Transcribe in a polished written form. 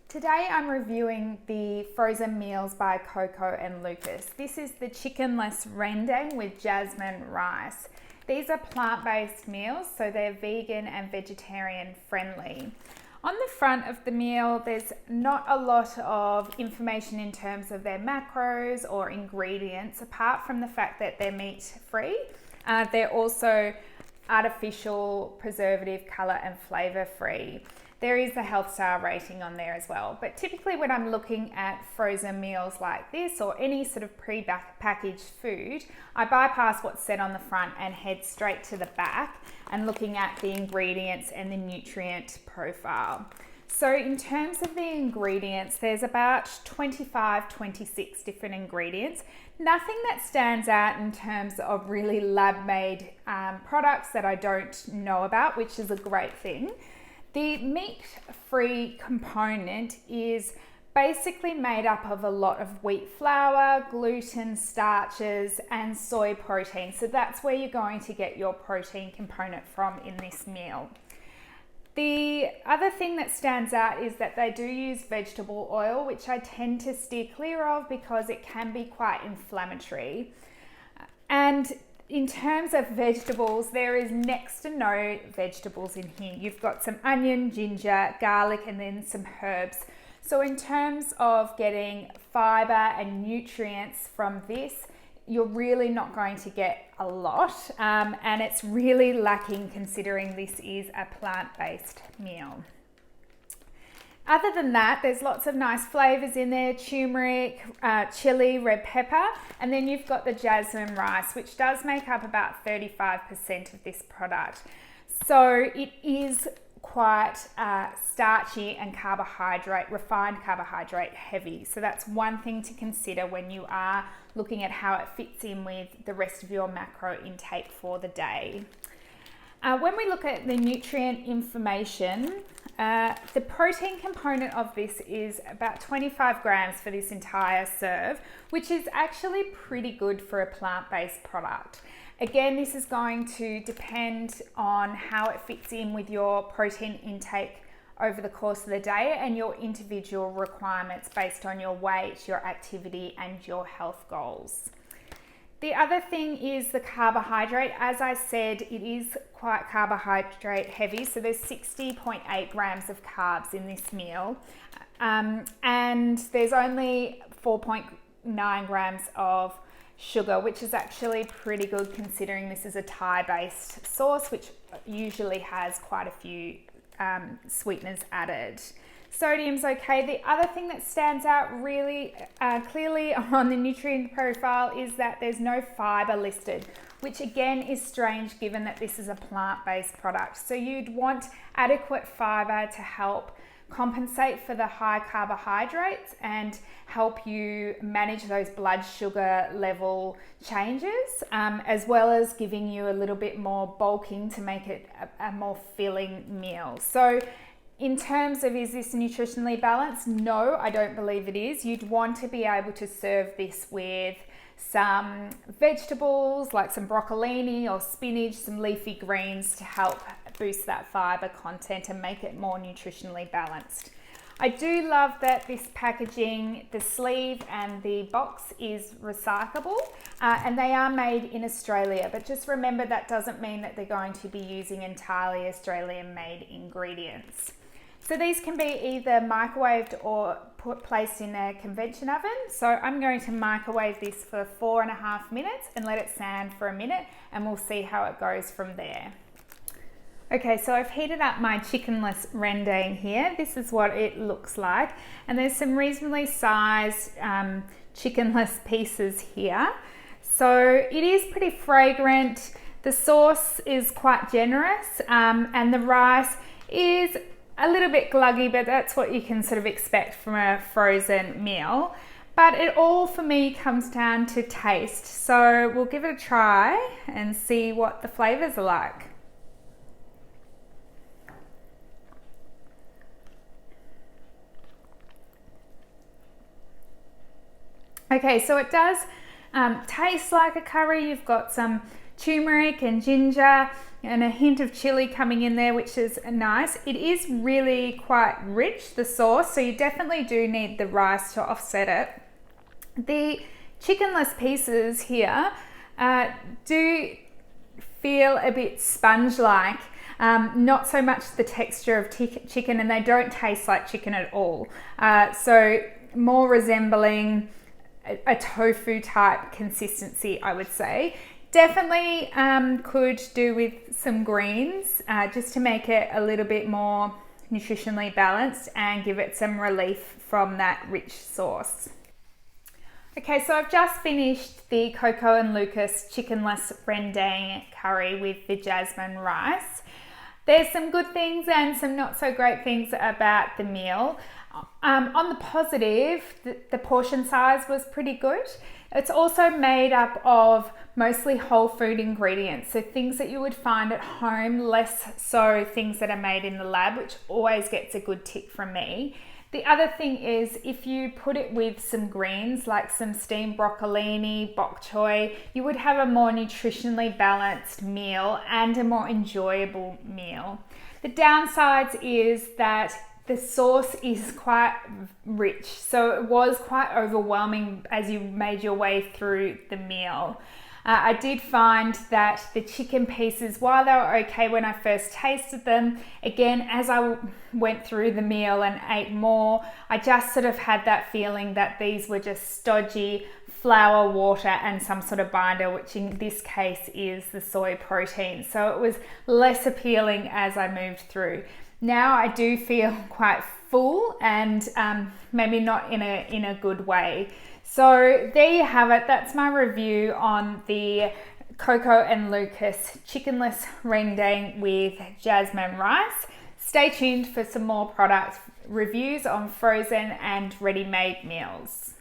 Today I'm reviewing the frozen meals by Coco and Lucas. This is the Chickenless Rendang with jasmine rice. These are plant-based meals, so they're vegan and vegetarian friendly. On the front of the meal, there's not a lot of information in terms of their macros or ingredients, apart from the fact that they're meat-free. They're also artificial preservative, colour and flavour free. There is a health star rating on there as well. But typically when I'm looking at frozen meals like this or any sort of pre-packaged food, I bypass what's said on the front and head straight to the back and looking at the ingredients and the nutrient profile. So in terms of the ingredients, there's about 26 different ingredients. Nothing that stands out in terms of really lab-made products that I don't know about, which is a great thing. The meat-free component is basically made up of a lot of wheat flour, gluten, starches, and soy protein. So that's where you're going to get your protein component from in this meal. The other thing that stands out is that they do use vegetable oil, which I tend to steer clear of because it can be quite inflammatory. And in terms of vegetables, there is next to no vegetables in here. You've got some onion, ginger, garlic, and then some herbs. So in terms of getting fiber and nutrients from this, you're really not going to get a lot, and it's really lacking considering this is a plant-based meal. Other than that, there's lots of nice flavors in there: turmeric, chili, red pepper, and then you've got the jasmine rice, which does make up about 35% of this product. So it is quite starchy and refined carbohydrate heavy. So that's one thing to consider when you are looking at how it fits in with the rest of your macro intake for the day. When we look at the nutrient information, the protein component of this is about 25 grams for this entire serve, which is actually pretty good for a plant-based product. Again, this is going to depend on how it fits in with your protein intake over the course of the day and your individual requirements based on your weight, your activity, and your health goals. The other thing is the carbohydrate. As I said, it is quite carbohydrate heavy, so there's 60.8 grams of carbs in this meal, and there's only 4.9 grams of sugar, which is actually pretty good considering this is a Thai-based sauce, which usually has quite a few sweeteners added. Sodium's okay. The other thing that stands out really clearly on the nutrient profile is that there's no fiber listed, which again is strange given that this is a plant-based product. So you'd want adequate fiber to help compensate for the high carbohydrates and help you manage those blood sugar level changes, as well as giving you a little bit more bulking to make it a more filling meal. So in terms of, is this nutritionally balanced? No, I don't believe it is. You'd want to be able to serve this with some vegetables like some broccolini or spinach, some leafy greens to help boost that fiber content and make it more nutritionally balanced. I do love that this packaging, the sleeve and the box is recyclable, and they are made in Australia, but just remember that doesn't mean that they're going to be using entirely Australian made ingredients. So these can be either microwaved or placed in a convection oven. So I'm going to microwave this for 4.5 minutes and let it stand for a minute, and we'll see how it goes from there. Okay, so I've heated up my chickenless rendang here. This is what it looks like. And there's some reasonably sized chickenless pieces here. So it is pretty fragrant. The sauce is quite generous, and the rice is a little bit gluggy, but that's what you can sort of expect from a frozen meal. But it all for me comes down to taste. So we'll give it a try and see what the flavors are like. Okay, so it does taste like a curry. You've got some turmeric and ginger, and a hint of chili coming in there, which is nice. It is really quite rich, the sauce, so you definitely do need the rice to offset it. The chickenless pieces here do feel a bit sponge-like, not so much the texture of chicken, and they don't taste like chicken at all. So more resembling a tofu type consistency, I would say. Definitely could do with some greens just to make it a little bit more nutritionally balanced and give it some relief from that rich sauce. Okay, so I've just finished the Coco and Lucas Chickenless Rendang curry with the jasmine rice. There's some good things and some not so great things about the meal. On the positive, the portion size was pretty good. It's also made up of mostly whole food ingredients, so things that you would find at home, less so things that are made in the lab, which always gets a good tick from me. The other thing is if you put it with some greens like some steamed broccolini, bok choy, you would have a more nutritionally balanced meal and a more enjoyable meal. The downsides is that the sauce is quite rich, so it was quite overwhelming as you made your way through the meal. I did find that the chicken pieces, while they were okay when I first tasted them, again, as I went through the meal and ate more, I just sort of had that feeling that these were just stodgy flour, water, and some sort of binder, which in this case is the soy protein. So it was less appealing as I moved through. Now I do feel quite full and maybe not in a good way. So there you have it. That's my review on the Coco and Lucas Chickenless Rendang with jasmine rice. Stay tuned for some more product reviews on frozen and ready-made meals.